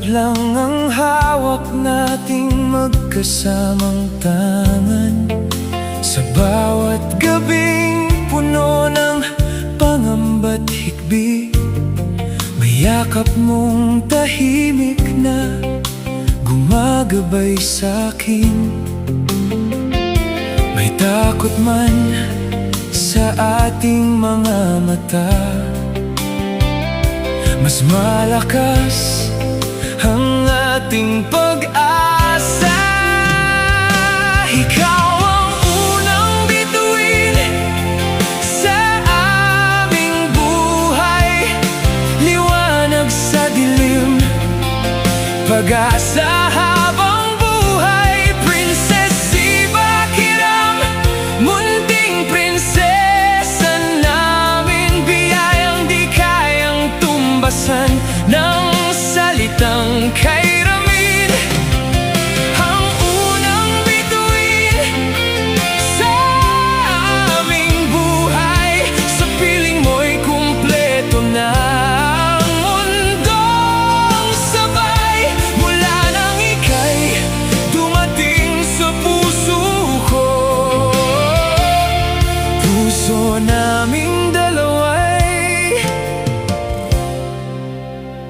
lang ang hawak nating magkasamang tangan. Sa bawat gabing puno ng pangamba't hikbi, may yakap mong tahimik na gumagabay sa'kin. May takot man sa ating mga mata, mas malakas ang ating pag-asa. Ikaw ang unang bituin sa aming buhay, liwanag sa dilim, pag-asa habang buhay. Princess Iba Kiram, munting prinsesa namin, biyayang di kayang tumbasan ng salitang kay Ramin. Ang unang bituin sa aming buhay, sa piling mo'y kumpleto na ang mundong sabay. Mula nang ika'y dumating sa puso ko, puso naming dalawa'y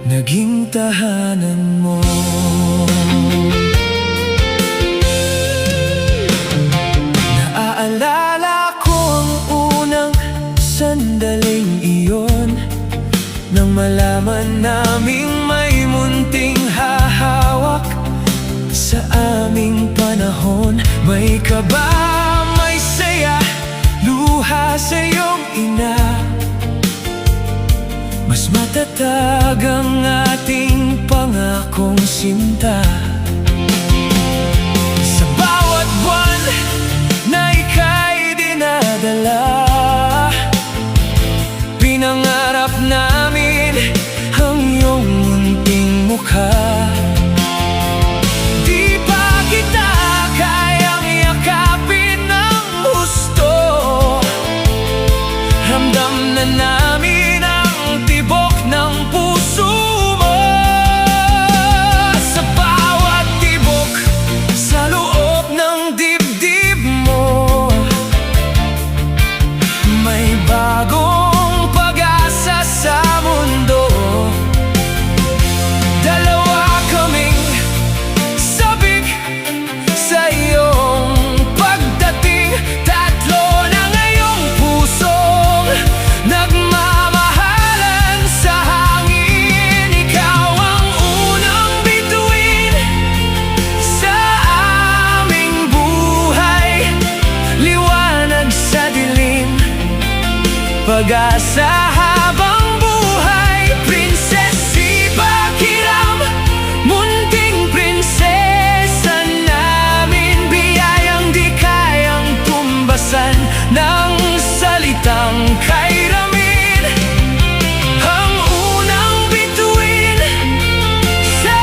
naging tahanan mo. Naaalala ko ang unang sandaling iyon, nang malaman naming may munting hahawak sa aming panahon. May kaba, may saya, luha sa iyong ina, mas matatag ang ating pangakong sinta. Sa bawat buwan na ika'y dinadala, pinangarap namin ang iyong munting mukha. Di pa kita kayang yakapin ng husto, ramdam na namin ang tibok ng puso mo. Sa bawat tibok sa loob ng dibdib mo, may bagong pag-asa sa mundo. Dalawa kaming sabik sa iyong pagdating, tatlo na ngayong pusong nagmamahalan sa hangin. Ikaw ang unang bituin sa aming buhay, liwanag sa dilim, pag-asa habang buhay. Princess Iba Kiram, munting prinsesa namin, biyayang di kayang tumbasan ng salitang kay Ramin. Ang unang bituin sa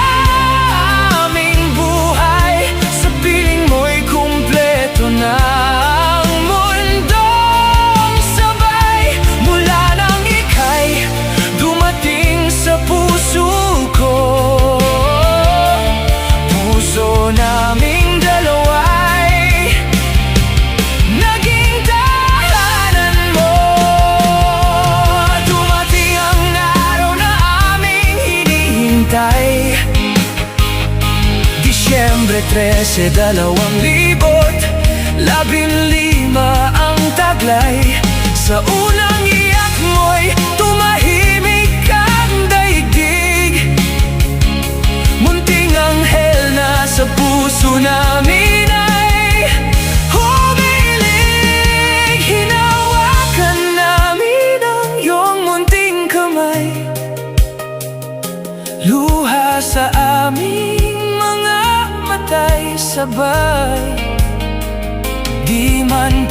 aming buhay, sa piling mo'y kumpleto na ang mundong sabay. Mula nang ika'y dumating sa puso ko, puso naming dalawa'y naging tahanan mo. Dumating ang araw na aming hinihintay, Disyembre 13, 2015 ang taglay. Sa unang iyak mo'y tumahimik ang daigdig, munting anghel na sa puso namin ay humilig. Hinawakan namin ang iyong munting kamay, luha sa aming mga matay sabay. Di man